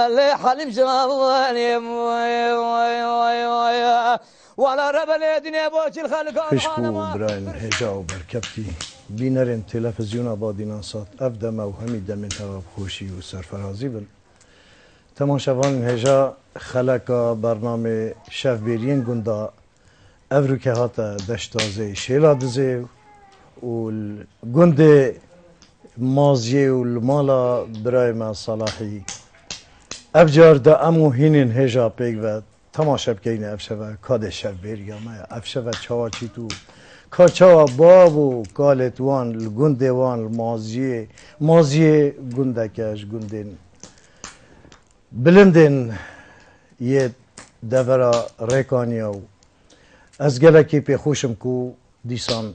اللي حلم جمالي ولا رب الدنيا بوش الخلق خشكو براين هجا وبركبتي بينرن تلفزيون آبادی صات افدم و همی دمین هوا بخوشی و سرفرازی بن تماشاوان هجا خلقا برنامه شف بیرین گندا افرو که هاتا دشتازه شیلا دزه و گنده مازیه و المالا برای ما صلاحی افجار دا امو هینین هجا پیگ و تماشا بکنه افشوا کاد شف بیریا ما افشوا چاوا چی تو کارچاوا بابو کالت وان الگنده وان مازیه گنده کش گندین بلندن یه دورا ریکانیا و از گلکی پی خوشم کو دیسان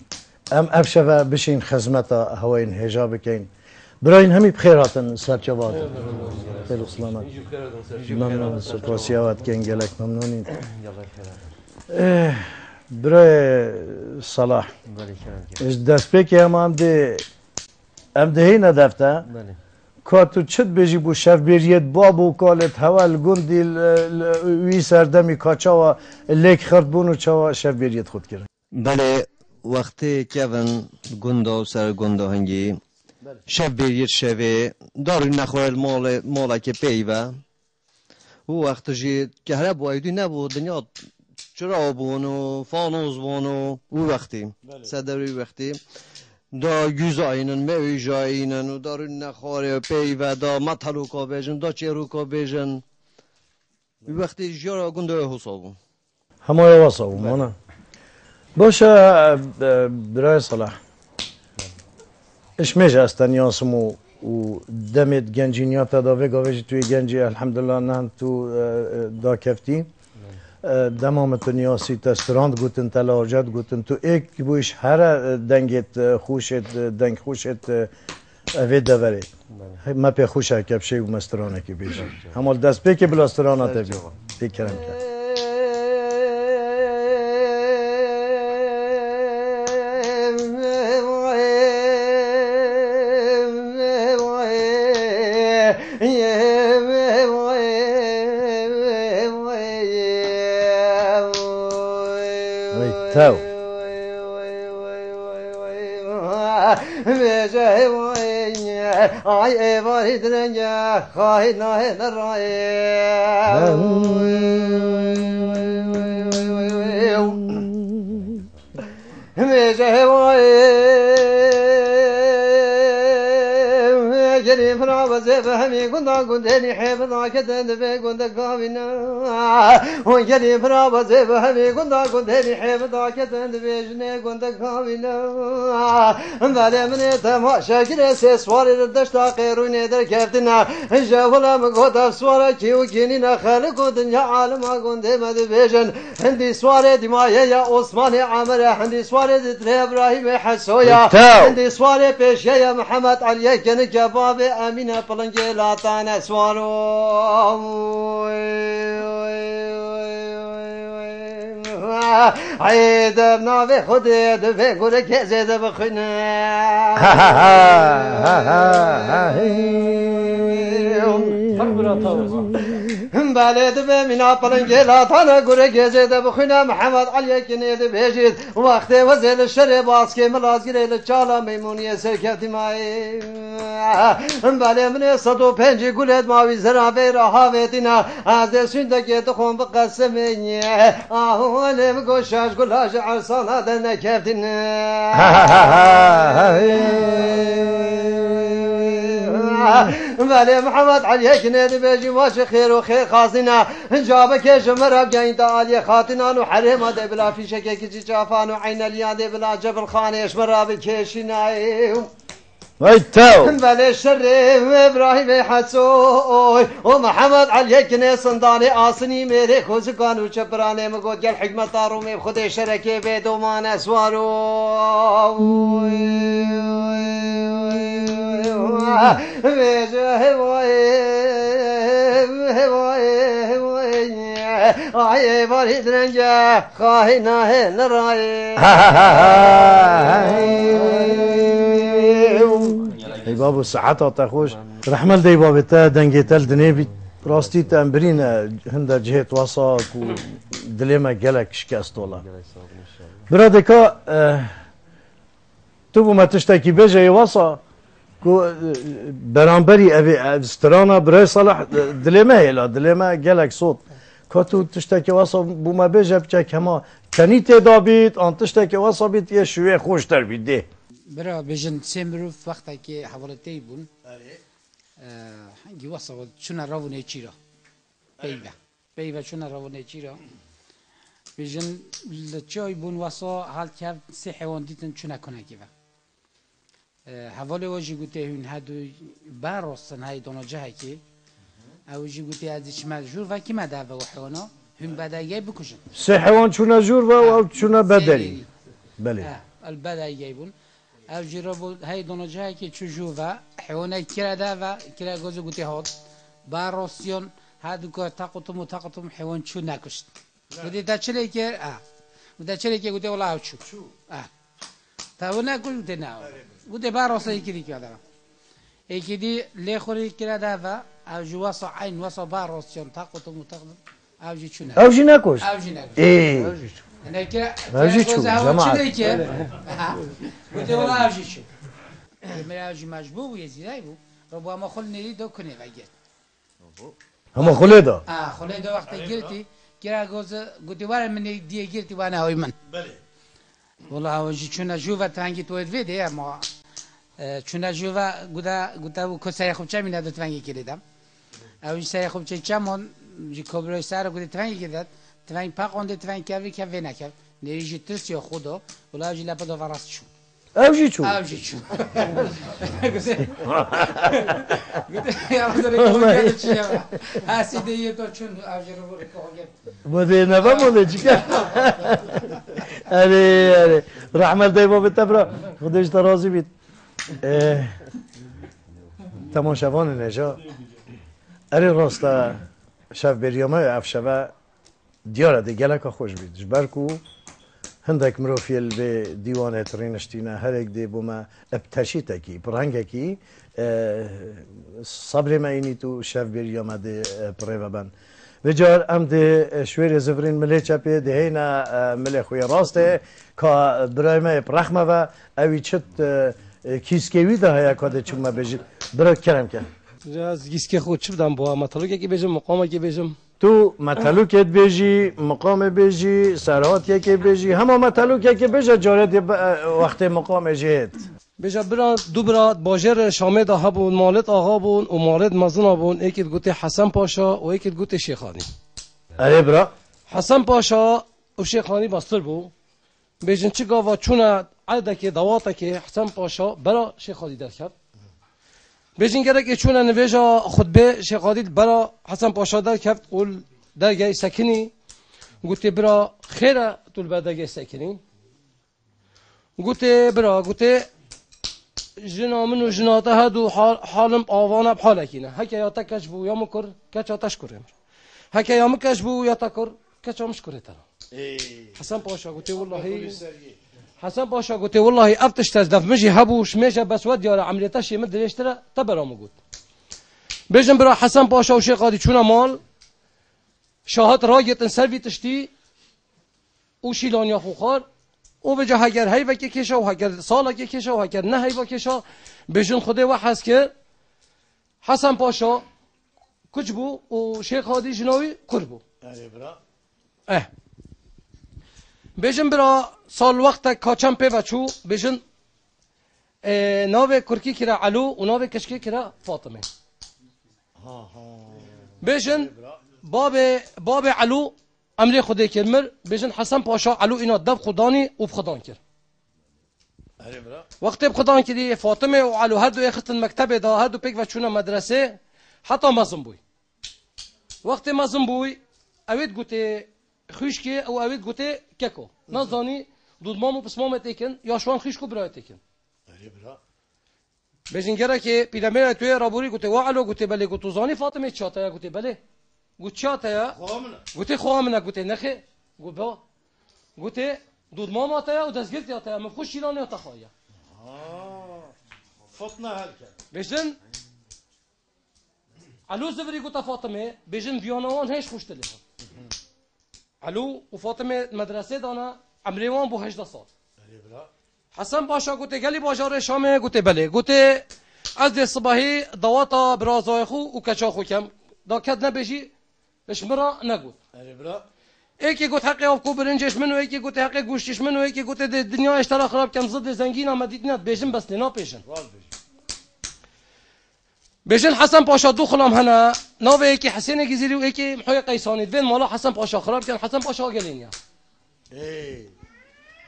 ام افشوا بشین خدمتا هواین هجا بکن براین همی بخیراتن سرچوات خیلی سلامت ممنون سپاسیاوات کن گلک ممنونین برای صلاح دست پیکی هم ده ندفته که تو چت بجی بو شف بیریت بابو کالت هول گندی وی سردمی کاچا و لیک خرد بونو چاوا شف بیریت خود کرد بله وقتی که ون گندا و سر گندا هنگی شف بیریت شوه داری نخواه مالا که پیوه و وقتی جی که هره بایدی نبود دنیا چرا بونو فانوس بونو او وقتی صدری وقتی دا yüzayının mevjayının و دارون نخواره پی و دا مطلو کا بیجن دا چیرو کا بیجن وقتی جارا گنده حسابو همه واسابو مانا باشه برای صلاح اش میشه استنیاسمو و دمت گنجینیات دا وگاویج توی گنجی الحمدلله نه تو دا کفتی دمام نیاسی تستراند گوتن تلاجت گوتن تو ایک بویش هر دنگت خوشت دنگ خوشت اوه دوره ما پی خوشه کبشه و مسترانه که بیشه همال دست پی که بلاسترانه تبی بکرم کرد تاو ay varid renga khahid nahe naray جري فرا وزفهمي كنا كنتني حفظا كتن في كنت كامنا وجري فرا وزفهمي كنا كنتني حفظا كتن في جني كنت كامنا بعد من تماشا كده سوار الدشتا قيروني در كفتنا جاولا مقوتا سوار كيو كينينا خلق الدنيا عالم كنت مد بيجن عندي سوار دمايا يا عثمان عمر عندي سوار دتري ابراهيم حسويا عندي سوار بيشيا يا محمد علي كن جباب امينه پلنگه لاتان سوارو عيد نافي خدي دفي قولك يا زيد بخنا بلد بمنا پلنگه لاتان قولك يا زيد بخنا محمد علي كنيد بيجيد وقت وزيل الشر باسكي ملازگير لچالا ميمونية سركفتي ماي بله من صدو پنجی گلت ماوی زرافه راهاوتینا از سندگی تخون بقسمینی آهولم گوشش گلاش عرصانا دن کفتین بله محمد علی کنید بیجی واش خیر و خیر خاصینا جابه که جمرب گین تعالی خاطنان و حرم ده بلا فیشه که کجی چافان و عین الیاده بلا جبل خانش مراب کشینای ويتاو بل شر ابراهيم حسوي ومحمد علي كني صنداني آسني ميري خوزقان وشبراني مقود قال حكمة طارومي بخدي شركي بيدو ما نسوارو ay varid renga khahina he naray ای بابو ساعت تخوش رحمل دی بابتا دنگی تل دنیبی راستی تمبرین هنده جهت واساک و دلما گلک شکست ولا برادکا تو بو ما تشتکی بجه واسا کو برانبری اوی استرانا برای صالح دلما هلا دلما گلک صوت که تو تشتکی واسا بو ما بجه بچه کما کنی تیدا بید آن تشتکی واسا بید یه شویه خوشتر بیده برا بجن سمروف وقتی که حوالتی بون هنگی واسه چون راونه چی را بیبه چون راونه چی را بجن لچای بون واسه حال که سه حیوان دیتن چون کنه کیوه حواله واجی گوته هون هدو باروستن های دانا جه که اوجی گوته ازش مجبور و کی مدعوه و حیوانا هم بدایی بکشن سه حیوان چون جور و چون بدری بله البدایی بون او جرا بود هی دانا جایی که چجور و حیوانات کرده و کرده گوزه گوته هات باروسیون هادو که تقطم حیوان چون نکشت بودی تا چلی که بوده چلی که گوته ولی چو تا اون نکشت گوته نه بوده باروسی که دیگه دارم یکی دی لیخوری کرده و او جو واسه عین واسه باروسیون تقطم او جی چونه او جی نکشت اوجی چو جماعت بوده ولی اوجی چو میره اوجی مجبور بود یزیده بود رو با ما خل نیری دو کنه و گرد اما خله دا خله دا وقتی گرتی گره گوتی واره من دیگه گرتی وانه های من والله اوجی چون جوه تنگی توید ویده اما چون جوه گوتا و کسای خوب چه مینه دو تنگی کردم اوجی سای خوب چه من جی کبرای سر گوتی تنگی کردم تفنگ پاقونده تفنگ کردی که وی نکرد نیجی ترس یا خدا ولی اوجی لپا دو وراست شو اوجی چو گوته یا بوداره که هستی یه تو چون اوجی رو بوده که بوده نبا بوده چیکار اره رحمت دای بابت تبرا خودش ترازی بید تماشاوان نجا اره راستا شف بریامه افشبه دیاره دی گلک خوش بید جبرکو هندک مروفیل به دیوانه ترینشتینه هر یک دی بوما ابتشی تکی پرهنگه کی صبر ما اینی تو شف بریامه دی پریوه بند و جار ام دی شویر زفرین ملی چپی دی هینا ملی خوی راسته که برای ما پرخمه و اوی چت کیسکوی ده هیا که چون ما بجید برای کرم که از گیسکه خود چی بدم با مطلوگه که بجم مقامه که بجم تو مطلوکت بیجی مقام بیجی سرحات که بیجی همه مطلوکه که بیجه جارت وقت مقام جهت بیجه برا دو برا باجر شامه ده بون مالت آقا بون و مالت مزنا بون یکی گوته حسن پاشا و یکی گوته شیخانی اره برا حسن پاشا و شیخانی بستر بو بیجن چی گاوا چونه عده که دواته که حسن پاشا برا شیخانی در کرد بیشین کرد که چون نویجا خطبه شیخ عادل برا حسن پاشا در کرد قول درگاه سکنی گوته برا خیره طول به درگاه سکنی گوته برا گوته جنا من و جناته هدو حالم آوانه بحاله کینه هکه یا تکش بو یا مکر کچ آتش کرم هکه یا مکش بو یا تکر کچ آمش کره ترا حسن پاشا گوته والله حسن پاشا گوته والله افتش تزدف مجي هبوش ميجا بس ود يا عمليتش يمد يشترى تبرا موجود بيجن برا حسن پاشا وشي قاضي چونا مال شاهد راجت انسلوي تشتي وشيلان يا خوخار وبجا هگر هی و کشا و هگر سالا کشا و هگر نه هی و کشا بيجن خده و حس که حسن پاشا کجبو و شيخ قاضي جناوي قربو بیشتر برای سال وقت کاچم پی بچو بیشتر ناو کرکی کرا علو و ناو کشکی کرا فاطمه بیشتر باب علو امری خودی کرمر بیشتر حسن پاشا علو اینا دب خدانی و بخدان کرد وقتی بخدان کردی فاطمه و علو هر دو اختن مکتب دا هر دو پیک و چونه مدرسه حتی مزم بوی وقتی مزم بوی اوید گوته خوش که او اوید گوته ککو نزانی دود مامو پس مامت ایکن یا شوان خوش کو برایت ایکن بیشین گره که پیرامیر توی رابوری گوته وعلو گوته بله گوتو زانی فاطمه چاته یا گوته بله گوت چاته یا گوته خوامنه گوته نخه گو با گوته دود ماما تا یا و دزگرت یا تا یا مفخوش شیرانه یا تخوایا فطنه هل کرد بیشین علو زفری گوتا فاطمه بیجن ویانوان هیچ خوش تلیها علو و فاطمه مدرسه دانا عمریوان بو 18 سال حسن باشا گوته گلی بازار شامه گوته بله گوته از ده صباحی دواتا برازای خو و کچا خو کم دا کد نبیجی اشمرا نگود ایکی گوت حقی آفکو برنجش منو ایکی گوت حقی گوشتش منو ایکی گوت دنیا اشترا خراب کم ضد زنگین آمدید نیاد بیجن بس لینا پیشن بیجن حسن پاشا دو خلام هنا ناوه ایکی حسین گزیری و ایکی محوی قیسانی دوین مالا حسن پاشا خراب کن حسن پاشا گلینیا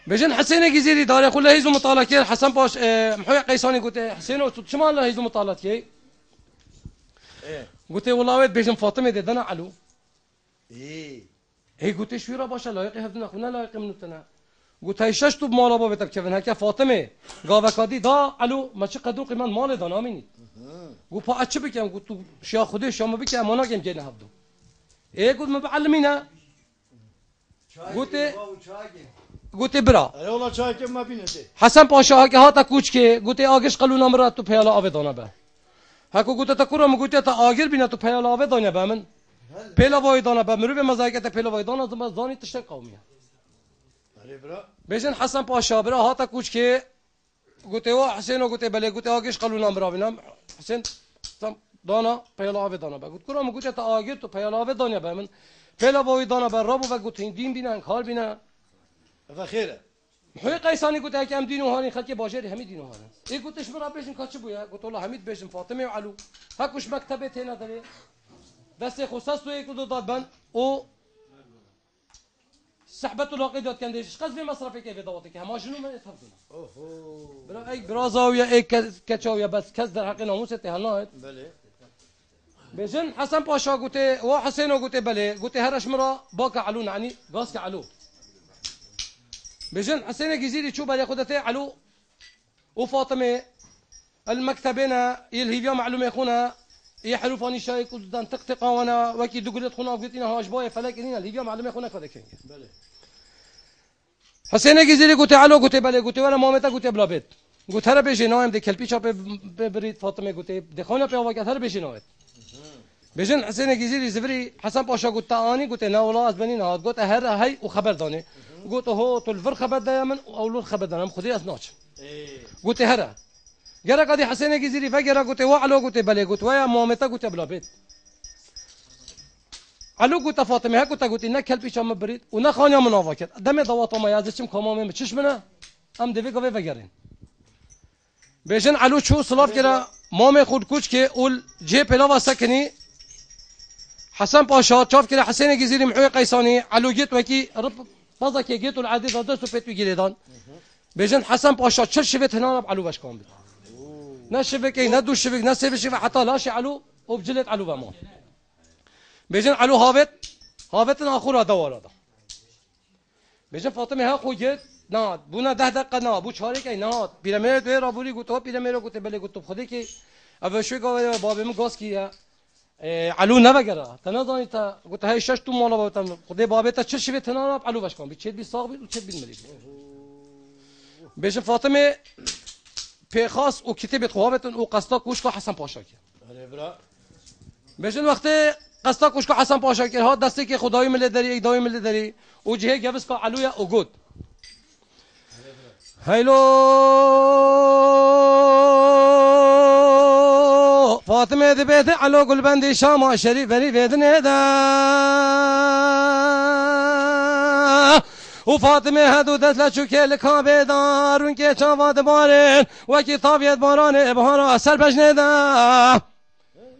بیجن حسین گزیری داره خلا هیزو مطالعه کرد حسن پاش محوی قیسانی گوته حسین و شما الله هیزو مطالعه کی گوته والله بیجن فاطمه ددنا علو هی گوته شویرا باشه لایق هفدنا خونه لایق منوتنا گوته شش تو مالا با بتب کفن هکه فاطمه گاوکادی دا علو ما چه قدو قیمت مال دا نامینید گو پا اچه بکم گو تو شیا خوده شما بکم مانا گم جنه هفدو ای گوت مبعلمینه گوته برا حسن پاشا که هاتا کوچ که گوته آگش قلونا مرا تو پیالا آوه دانه به هکو گوته تا کورا مگوته تا آگر بینه تو پیالا آوه دانه به من پیلا وای دانه به مرو به مزایکت پیلا وای دانه زانی تشت قومیه بیشن حسن پاشا برا هاتا کوچ که گوته و حسین و گوته بله گوته آگش قلونا مرا بینم حسین دانا پیالا آوه دانه به گوت کورا مگوته تا آگر تو پیالا آوه دانه به من پیلا وای دانه به رابو و گوته دین بینن کار بینن و خیره محوی قیسانی گوته اگه هم دینو هانی خلک باجری همه دینو هانی ای گوتش برا بیشن کاچه بویا گوت الله همید بیشن فاطمه و علو هکوش مکتبه تینا داره دست خصوص تو یک دو داد بند او سحبت الواقع داد کندش قصد مصرفی که بداوته که همه جنو من تفضل برا ای برازا یا ای کچاو یا بس کس در حق ناموس تهنات بله بیشن حسن پاشا گوته و حسین گوته بله گوته هرش مرا باک علو نعنی گاز علو بیشن حسین گزیری چوب علی خودته علو و فاطمه المكتبين يلهي معلومه خونا يحلفاني شايك ودان تقطقا وانا وكي دقلت خونا وقلتنا هاش باي فلك اننا الهي معلومه خونا كذا كان بله حسين گزیری قلت علو قلت بله قلت وانا مامتا قلت بلا بيت قلت هر بيجي نايم دي كلبي شاب بريد فاطمه قلت دخونا بي واقع هر بيجي نايم بيجن حسين گزیری زبري حسن باشا قلت اني قلت نا والله از بنين هاد قلت هر هي وخبر داني قلت هو تلفر خبر دا من اولو خبر دانم خدي اسناش قلت هر جرا قدي حسين گزیری فجرا قلت وعلو قلت بله قلت ويا مامتا قلت بلا بيت علو قلت فاطمه ها قلت انك كلبي شام بريد ونا خانيا منافكر دم دوات ما يازچم كمامه چش منه ام دوی گوی وگرین بیشن علو چو سلاف کرا مام خود کوچ که اول جه پلاوا سکنی حسن پاشا چاف کرا حسین گزیری محوی قیسانی علو جت وکی رب فضا که جت العادی دادست و پیت گیریدان بیشن حسن پاشا چل شویت هنان علو باش کام بید نه شوکی نه دو شوک نه سه شوک حتی لاش علو وبجلت علو بما بیشن علو هابت آخر دوار دا بیشن فاطمه ها خوجت نه بونا 10 دقیقه نه بو چاره کی نه پیرمیر دوی رابوری گوتو پیرمیر گوته بله گوتو خودی کی اول شوی گاو بابم گاز کیه علو نبگره تنازانی تا گوته های شش تو مالا بابتم خودی بابت چه شوی تنانا علو باش کن چه بی ساق بی چه بی ملی بیشن فاطمه پیخاص و کتاب خوابتن و قسطا کوشکو حسن پاشا کی بیشن وقتی قسطا کوشکو حسن پاشا کی ها دستی که خدای مل داری یک دای مل داری و جهه گبس کا علویا او گود هیلو فاطمه دی بیت علو گلبندی شام شریف ولی بدنه دا و فاطمه هدو دست لچوکل کابه دارون که چاواد بارن و کی طابیت باران بهارا اثر بجنه دا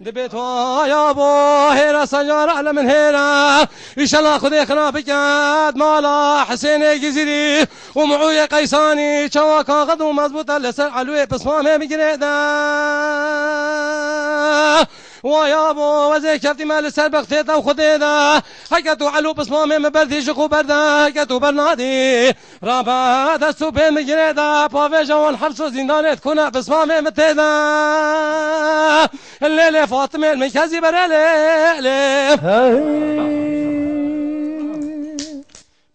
دبيت يا ابو هيرا سجار على من هيرا ان شاء الله خذ خراب كاد مالا حسين جزيري ومعويه قيساني شواكا غدو مضبوطه لسر علوي بصمامه مجريدا ويا ابو وزي كفتي مال سر بختيتا وخديدا هكتو علو بصمامه مبردي شخو بردا هكتو برنادي رابا دستو بين مجريدا بافيجا ونحبس زندانه كنا بصمامه متيدا الليله فاطمه المكازي برالي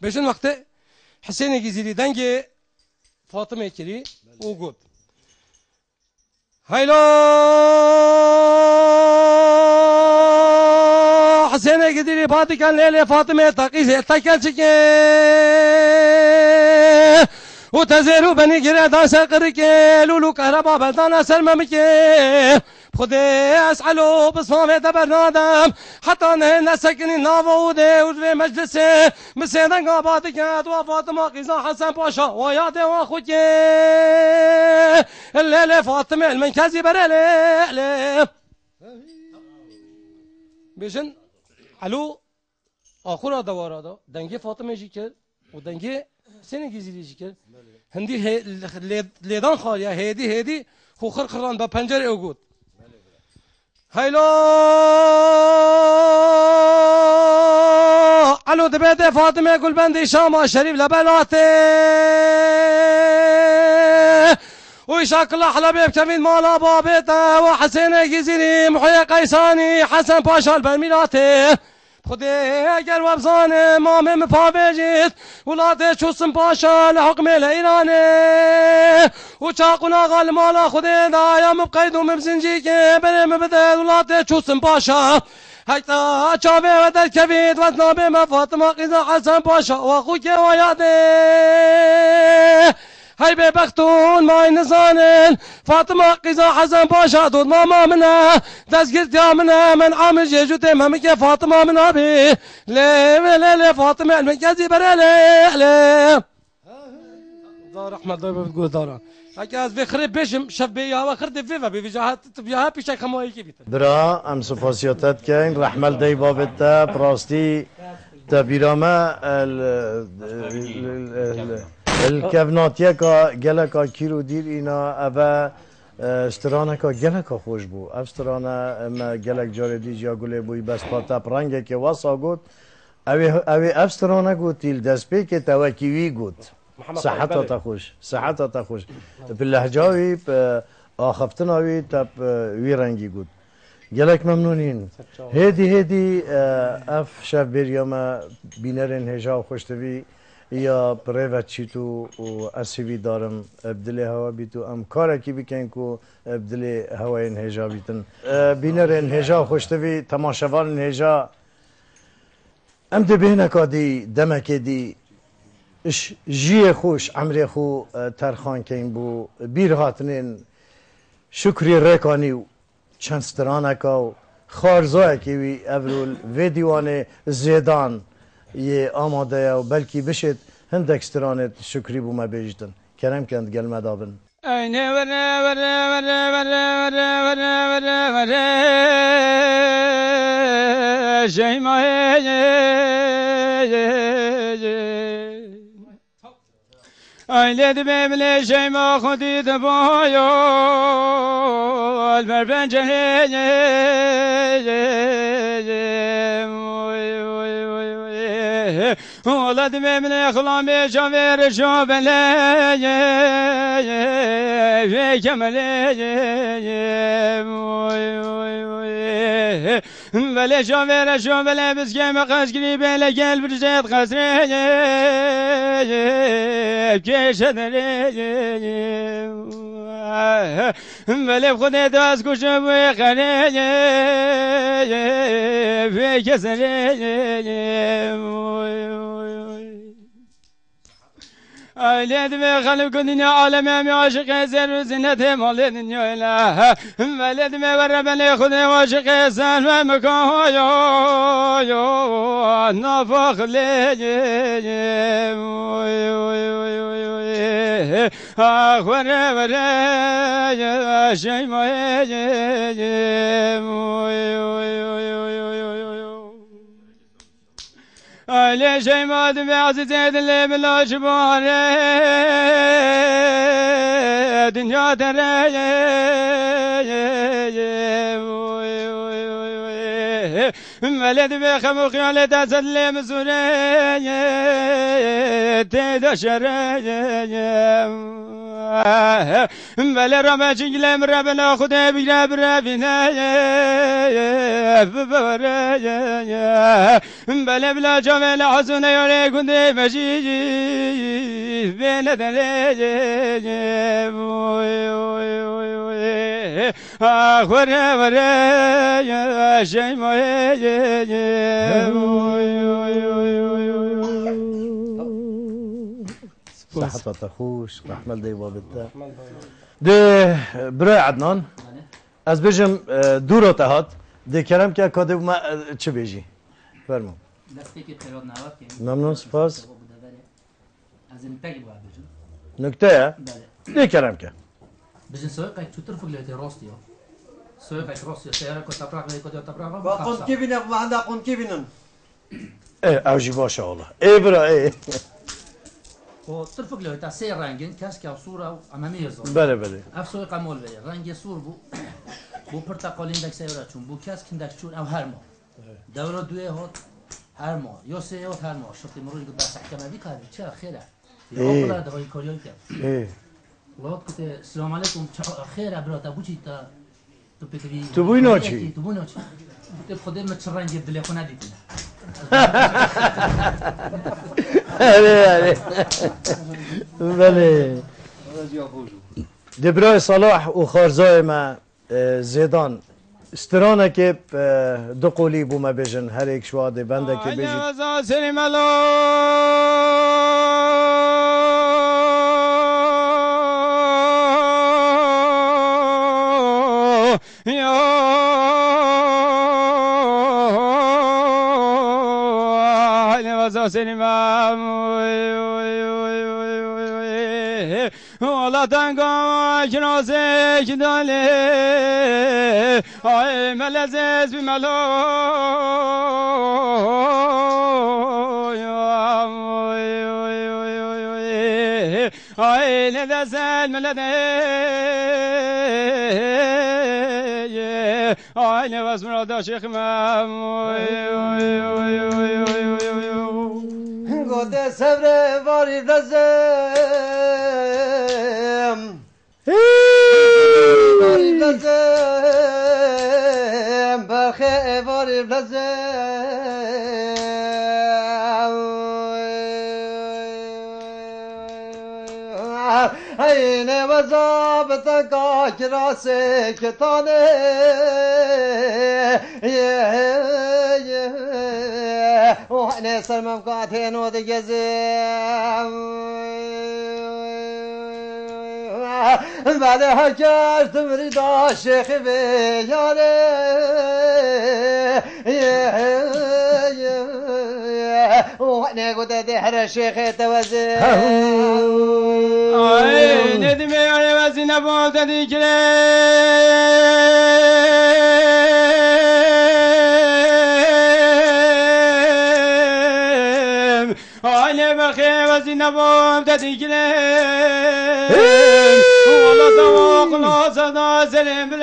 بيشن وقت حسين جزيري دنجي فاطمه كري وقود هايلو حسين قدري بادي كان ليلة فاطمة تقيسة تكالشك وتزيرو بني قريدان سقرك لولو كهربا بلدانا سلممك خدي اسعلو بصامي دبرنادم حتى نسكني نافودي وفي مجلسي مسيدن قاباتك دوا فاطمة قيزا حسن باشا ويادي واخوك الليلة فاطمة المنكزي بريلي بيجن علو آخر دوارا دا دنگی فاطمه جی کرد و دنگی سنگی گیزیدی جی کرد هندی لیدان خالیا هیدی خوخر خران با پنجره اوگود هیلا علو دبیده فاطمه گلبندی شام شریف لبلاته ويشاك الله حلبي بكمين مالا بابيته وحسين جزيري محيي قيساني حسن باشا البرميلاتي خدي اجر وابزاني مامي مفافيجيت ولاتي شوسن باشا لحكم الايراني وشاقنا غال مالا خدي دايا مبقيد ومبزنجيكي بني مبدل ولاتي شوسن باشا هيتا شافي ودر كبيد وزنابي ما فاطمة قيزا حسن باشا واخوك ويادي هاي ببختون ماي نزانن فاطمة قيزا حسن باشا دود ماما منا دزقرت يا منا من عامل جيجوتي مامك فاطمة من أبي لي فاطمة المنكزي بريلي دار أحمد دار بتقول دارا هكذا بخرب بيشم شف بيا وخرد فيفا بيجاهات بيها بيشي خموي كيف برا ام سپاسیاتت کن رحمل دی بابتا براستی تبیرامه الکفناتیه که گله که کیرو دیر اینا اوه استرانه که گله که خوش بو استرانه ما گلک جاره دی جا گله بوی بس پاتا پرنگه که واسا گود اوه استرانه گود تیل دست پی که توکیوی گود صحتا تا خوش صحتا تا خوش باللهجاوی آخفتناوی تب وی رنگی گود گلک ممنونین هیدی اف شف بیریاما بینرین هجا خوشتوی یا پریوت چیتو و اسیوی دارم ابدلی هوا بیتو ام کاره کی بکن کو ابدلی هوا این هجا بیتن بینر این هجا خوشتوی تماشاوان هجا ام دبینه که دی دمک دی جی خوش عمری خو ترخان کن بو بیر هاتنین شکری رکانی و چند سترانه که خارزای که وی اولول ویدیوان زیدان یه آماده و بلکی بشید هندک سترانت شکری بو ما بیجتن کرم کند گل مدابن اینه وره شیمای ایله دی ببله شیما خودی دبایو البر بنجه ولد من خلامي شافير شوفلي في كملي بلا شافير شوفلي بس كيما قاش قريب على قلب رجعت خسري كيش هذري بلا بخدي داس كوشبوي خلي في كسري أولاد بخلق الدنيا عالم عاشق زر زينته مال الدنيا لا ولد وربني خذ عاشق زر مكان يا نافخ لي أخور ورا شيء ما على شيء ما دم عزيز اللي بلا شبار دنيا ترى ملد بخمو خيالة تسلم سورية تدشر بلا ربا شكلم ربنا خده بجرب ربنا بلا بلا جمال حسن يوري كنده مجيجي بين دلجي آخر وره شیمای صحتك خوش رحمل دي بابتا ده برای عدنان از بجم دورو تهات ده کرم که کاده ما چه بیجی فرمو دستی که خیرات نواد که ممنون سپاس از این تگی باید بجن نکته بله ده کرم که بجن سویقه چو طرف لیتی راستی ها سویقه راستی سیاره که تبرق لیتی کده تبرق با قند کی بینن و عند قند کی بینن اوجی باشه والله ای برا ای و طرف لیتی سه رنگین کس که صوره امامی هزار بله بله اف سویقه مول بید رنگ سور بو پرتقالین دک سیاره چون بو کس کندک چون او هر ما دوره دوی هات هر ماه یا سه هات هر ماه شفتی مروی که بس حکمه بی کاری چه خیره یا اقلا دوای کاریایی کرد ای ولاد کته سلام علیکم خیره برات ابو چی تا تو بوی ناچی تو بوی ناچی تو خودت مچ رنگ دل خو ندیدی بله بله دبرای صلاح و خارزای ما زیدان استرانه که دو قولی بو ما بجن هر یک شواده بنده که بجید ولا تنقى كنازك دالي اي ملزز بملو اي لذزل ملدي اي نواز مراد شيخ گوده صبر واری لازم واری لازم برخه واری لازم این وزابت که راسه کتانه وحنا سلمم قاتين ودقزم بعد حكاش تمريد الشيخ بيالي وحنا قد دحر الشيخ توزن ندمي على وزن بوت ذكري أنا بخي وزن بوت ذكري والله توقع صدا سلم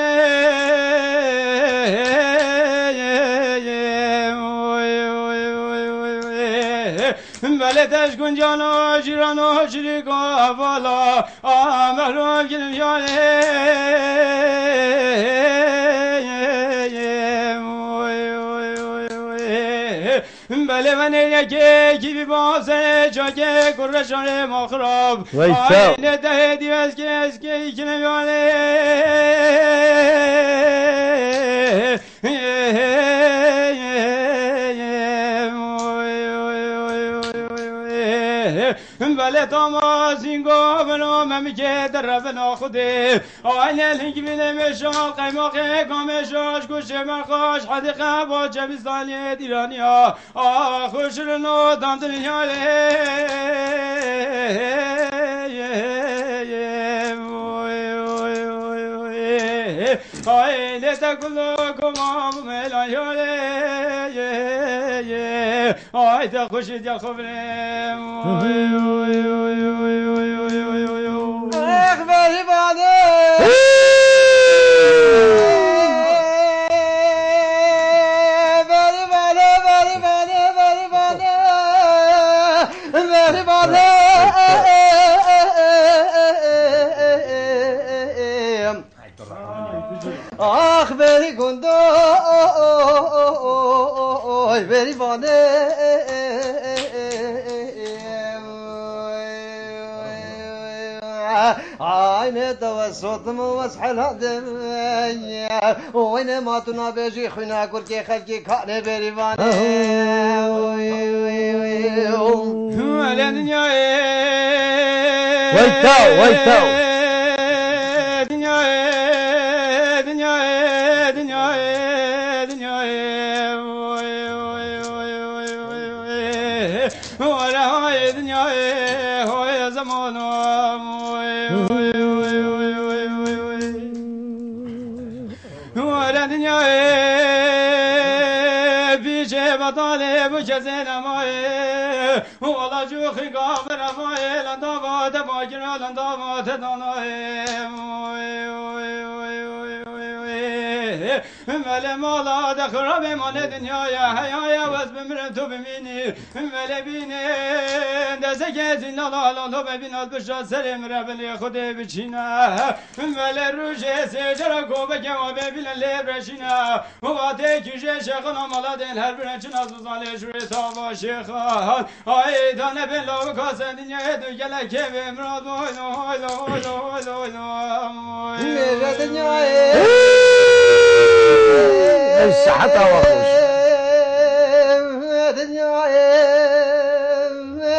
بلدش گنجانو جیرانو شریکو بالا آمرو گلمیانه بله من یکی کی بی بازه جاگه کرشان مخراب آینه ده دیوز که از که نمیانه بله تامازینگو بنو ممیکه در رفنا خوده آینه لنگ بینه مشال قیماقه گامشاش گوشه مرخاش حدیقه با جبیستانی دیرانی ها خوش رنو دام دنیاله آینه تکلو کمام ملایاله آینه خوشی دیا خوبرم اخباري بعده اخباري گندو بری بانه عين توسط موسحل هذا وين ما تنابجي خنا كركي خلكي كان بريفان ولا دنيا ويتاو دنيا دنيا دنيا دنيا ولا هاي دنيا هو زمان ولا دنيا بيجي بطالب وجزينا ماي والله جوخي قابر ماي لندابا تباكر لندابا تداناي ملي مالا دخرب مال دنيايا هيايا وز بمرتو بميني ملي بيني دزك زين لا لا لا ببينات بشا سرم ربلي خدي بچينا ملي روجي سجرا قوبك وببين اللي برشينا واتي كيجي شيخنا مالا دين هر برچنا زوزالي شوي تاوا شيخان اي دانه بن لو كاس دنيا دو گله كي بمراد ميرا دنيا صحتها وخوش دنيا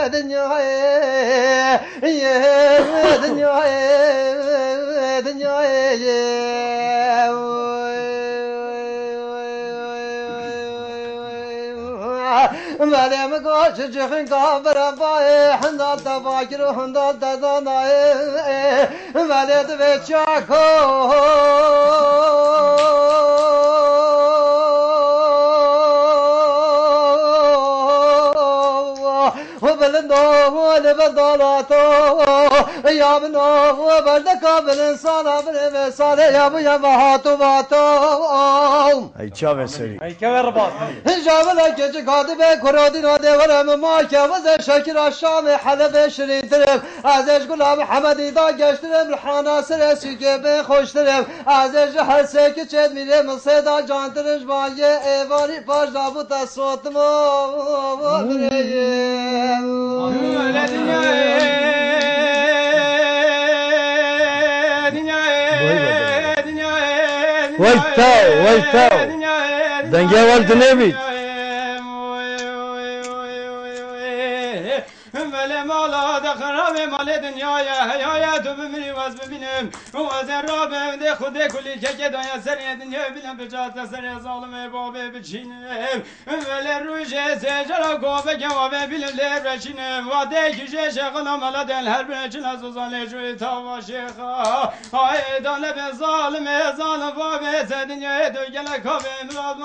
دنيا دنيا دنيا مالي مقاش جخن قابر باي حندال تباكر حندال تداناي مالي تبيتشاكو وبلندو لبدالاتو يا منو وبلدك بالانسان بالانسان يا ابو يا بهاتو باتو هي چاوه سری اي كبر جابلا gece kadıbe kuradina devrem mâke veze şekir aşşam halebe şirintirem azeş gulam hamedi da geçtirem rihana siresi gebe hoştirem azeş her seki çedmirem seda cantırış baye evari pajda bu ta sotmo öyle ويتاو دنگه والد نبید مالا دخرام مال دنیایا هیایا تو ببینی واز ببینم واز رابم ده خود کلی که دنیا سری دنیا ببینم بجات سری ظالم بابه بچینم ولی روزه سجرا گوبه که وابه بیلم لب رچینم و ده کیشه شخنا مالا دل هر برچین از زال جوی تا شیخا های دانه به ظالم ظالم بابه دنیا دو گله کابه مراد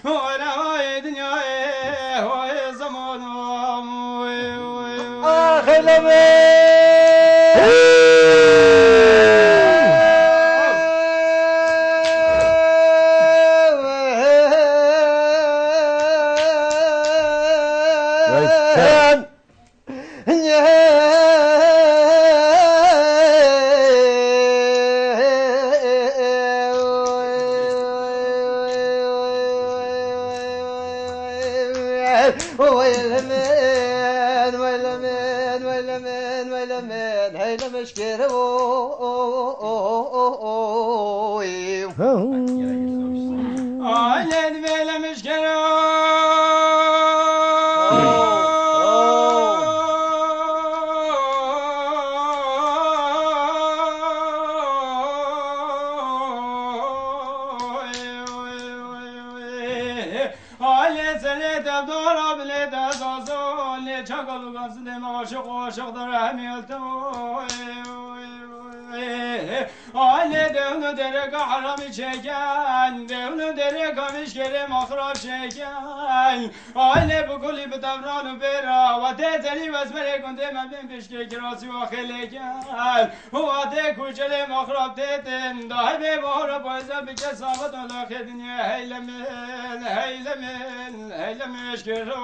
ولا دنيا هو زمان Aile devnu derek harami çeken, devnu derek amiş kerem akrab çeken. Aile bu kulübü davranı bera, ve teteli vezmere kunde mebden pişke kirasi ve xeleken. Ve kuçelem akrab teten, dahi be bahara bayza bir kesavat ola khedinye heylemin, heylemin, heylemiş kero.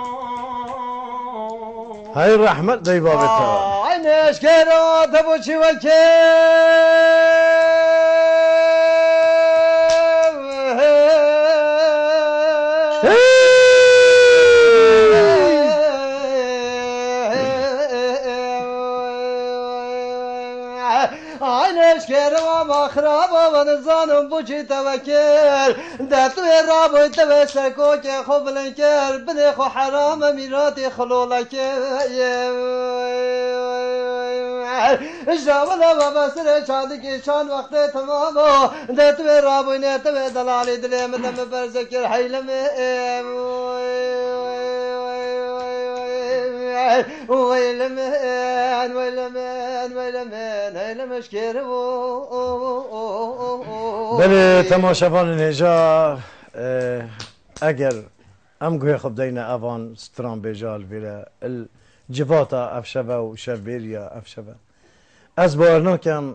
هاي الرحمة داي بابتها عينيش كيرو تبوشي والكيف خرابا و نزانم بوچی توکل دتوی رابوی تو سرکو که خوب لنکر بده خو حرام میراتی خلولکه جاولا بابا سر چادی که چند وقت تمامو دتوی رابوی نتوی دلالی دلیم دم برزکر حیلم ويلمن ويلمن ويلمن هيلمش كيرو بله تماشاوان نجا اگر ام گوی خب دین اوان ستران بجال ویره الجواتا افشبه و شبیریا افشبه از بارنا کم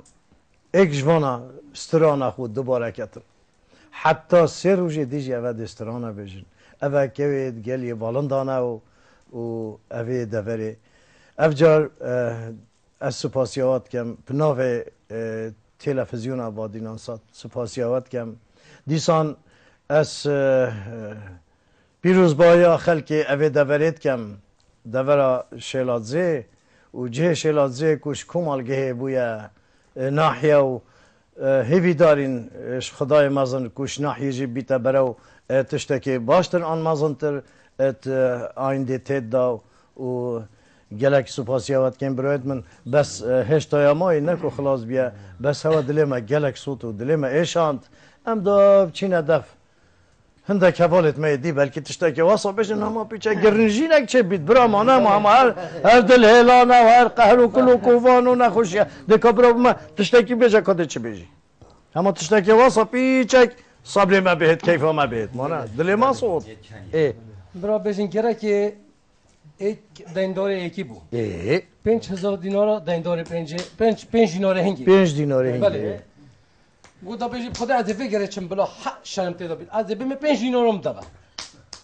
ایک جوانا ستران خود دوباره کتر حتی سه روزی دیجی اوه دسترانه بجن اوه کوید گلی بالندانه و اوه دوره افجار از سپاسیات کم پناو تلفزیون آبادینان سات سپاسیات کم دیسان از پیروز بایا خلق اوه دورید کم دورا شیلادزه و جه شیلادزه کش کمالگه بویا ناحیه و هیوی دارین خدای مازن کش ناحیه جی بیتا برو تشتکی باشتر آن مازن تر ات آینده تید دا و گلک سپاسیات کن برایت من بس هشتایا مای نکو خلاص بیا بس هوا دلما گلک صوت و دلما ایشاند ام دا چین دف هنده کفالت میدی بلکه تشتکی واسا بشن هما پیچه گرنجی نک چه بید برا مانه ما هما هر دل هلانه و هر قهر و کل و کوفان و نخوشیه دکا برا ما تشتکی بیجه کده چه بیجی هما تشتکی واسا پیچه صبر ما بهت کیف ما بهت مانه دل ما صوت برا بشین کرا که ایک دیندار یکی بود 5000 دینار دیندار 5 دینار هنگی 5 دینار هنگی بله گودا بشی خدا از فکر چم بلا حق شرم تدا بید از بیم 5 دینارم دبا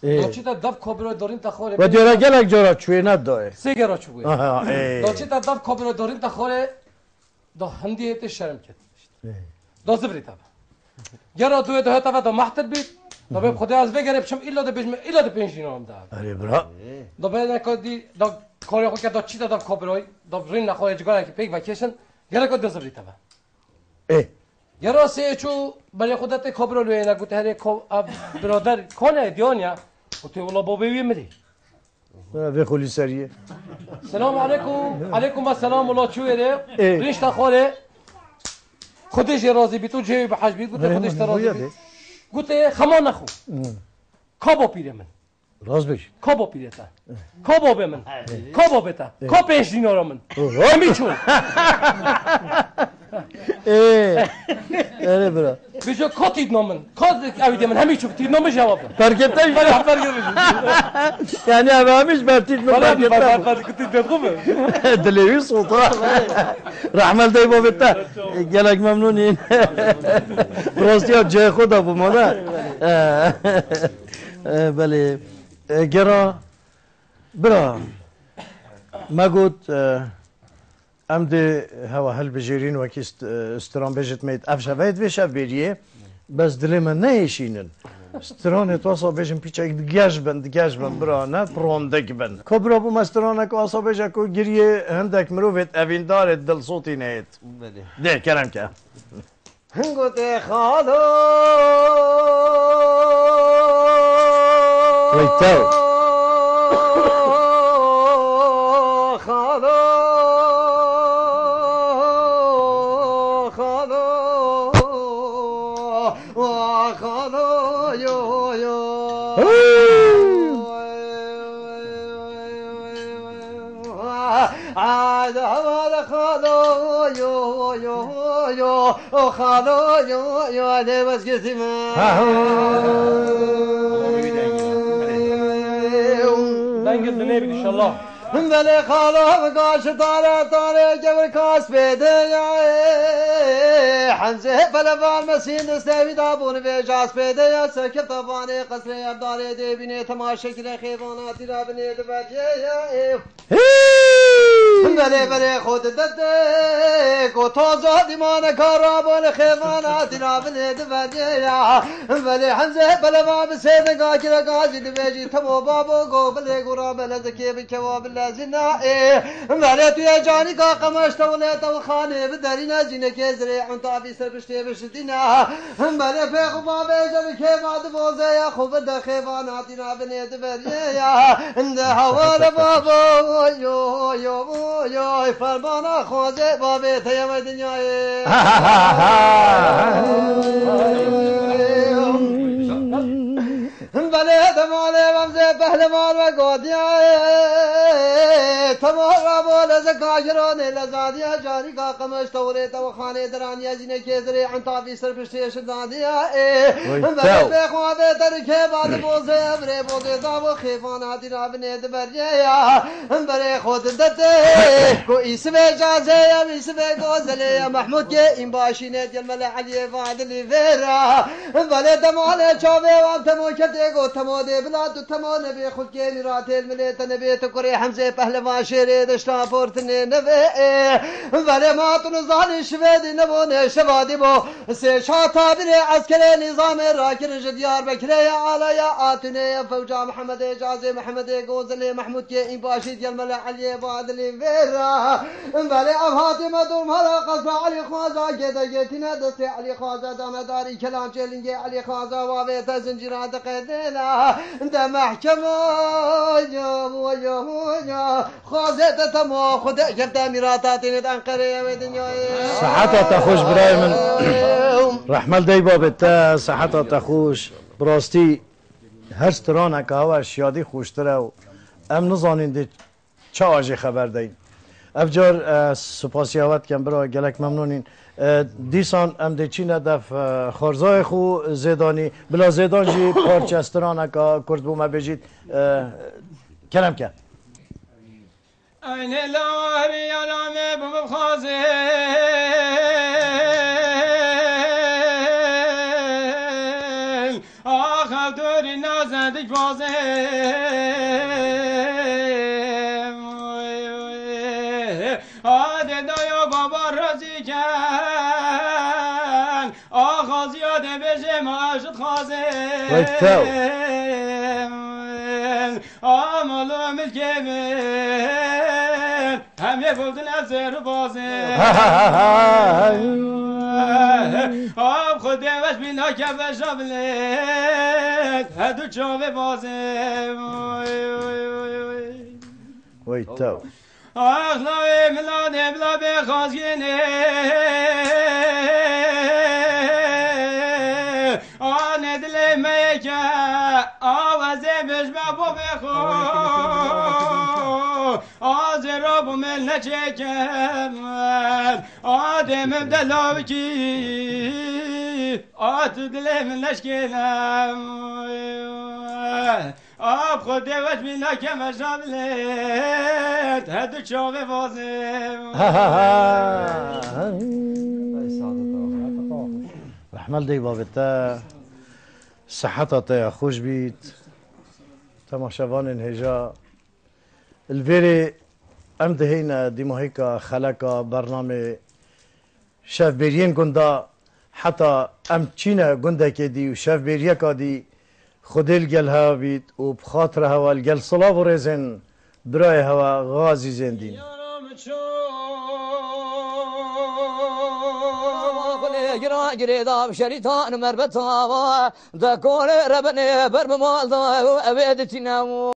داچی تا دب کابرا دارین تا خوره و دیرا گلک جورا چوی نداره سه گرا چوی داچی تا دب کابرا دارین تا خوره دا هندی ات شرم کرد دا زبری تا گرا دوی ده تا دا محتر بید دا به خدا از فکر چم الا ده بجم الا ده 5 دینارم دا اره برا دا به نکردی دا کاری خو که دا چی تا دب کابرای دا رین نخوره جگاره که پیک وکیشن گرا کو دا زبری تا گراسی چو برای خودت کابرا لوی نگوته هر برادر کنه دیانیا و تو ولا بابی میری به خلی سریه سلام علیکم علیکم السلام ولا چویره ریش تخوره خودش راضی بی تو جیبی به حج بی گوته خودش راضی بی گوته خما نخو کابو پیره من راز بش کابو پیره تا کابو به من کابو بتا کا 5 دینار من میچون اره برا بیشو کا تید نامن کا اویدی من همی چوب تید نام جواب فرقت نمیشه یعنی همیش برتید من فرقت تید خوبه دلیوی سلطان رحمت دی بابتا گلک ممنونین راستی جای خدا بو مانا بله گرا برا ما گوت ام ده هوا هل بجیرین و کی استران بجت میت افشاوید و شبیریه بس دل من نیشینن استران تواسا بجم پیچه دیگه بند برا نه پروندک بند کبرا بو مستران کو اسا بجا کو گریه هندک مروت اوین دار دل صوتی نیت ده کلام که هنگوت خالو ویتاو خالو يو ده بس كسمه دنگل دنیا بید انشالله بله خالو بقاش طاره جبر كاس بيده يا حمزه فلفال مسين دستوي دابون في جاس بيده يا سكب طباني قصر يبداري دي بني تماشي كده خيبانات رابني دبجي يا بله بله خود ددک و تازه دیمان کارابان خیمانات نابل دبدیا بله حمزه بله ما بسید گاکر گازی دبیجی تمو بابو گو بله گورا بله زکی بکوا بله زنائه بله توی جانی کا قمش توله تو خانه بدری نزینه که زره انتابی سر بشتی بشتینا بله پیغمبر بیجم که بعد بوزه یا خوب دخیوانات نابل دبدیا انده حوال بابو یو یو یو فرمانا خوازه بابه تیم دنیای بله تماله ومزه پهلوان و گودیای تمارا بول زکاجران لزادیا جاری کا قمش توله تو خانه درانیا زینه که زره انتابی سر پشتی شدادیا بله بخوابه ترکه بعد بوزه امره بوزه داو خیفانات نابنه دبریا بله خود دده کو اسم اجازه یا اسم گوزله یا محمود که این باشینه جلمل علی وادلی ویرا بله تماله چاوه وام تمو کته گو تمو ده بلاد و تمو نبی خود که میرات الملیت نبی تو کری حمزه پهلوان شیره دشتا پورتنه نبی بله ما تو نزانی شویدی نبونه شوادی بو سه شاتا بری عسکر نظام راکر جدیار بکره یا آلا یا آتونه یا فوجا محمد اجازه محمد گوزله محمود که این باشید جلمل علی وادلی ویرا بله افهاتی مدوم هلا قصر علی خوازا گده گتینه دسته علی خوازا دامداری کلام چلنگه علی خوازا واویت زنجیرات قیدینا ده محکمه یا خوازت تمو خود گفت میراتاتی ند انقره و دنیای صحتت خوش برای من رحمل دی بابت صحتت خوش براستی هر سترانه که هوا شیادی خوشتره و ام نزانین دی چه آجی خبر دین افجار سپاسی هوت کم برای گلک ممنونین دیسان ام دی چی ندف خارزای خو زیدانی بلا زیدان جی پارچه استرانه که کرد بومه بجید کنم که این لاری علامه بوم خازه آخر دوری نازندی بازه آده دایا بابا رازی کن آغاز یاده بشه معاشد خازه آمالو ملکه من همه بودن از رو بازه آب خود دیوش بینا که بشابلت هدو چاوه بازه وای تو آخلاوی ملاده بلا بخوازگینه آنه دلی میکه آوازه بشمه بو بخو آزه را بو مل نچکم آدم دلاو کی آتو دلی من نشکنم آب خود دیوش بینا که مشابلت هدو چاوه بازه رحمل دی بابتا صحتت خوش بید تماشاوان انهجا الویری ام دهینا دیماهیکا خلقا برنامه شف بیرین گندا حتی ام چینا گنده که دی و شف بیریه که دی خودل گل هوا بید و بخاطر هوا الگل صلاة و رزن برای هوا غازی زندین گریدام شریطان مربطا دا کول ربنه برمال دا اویدتنا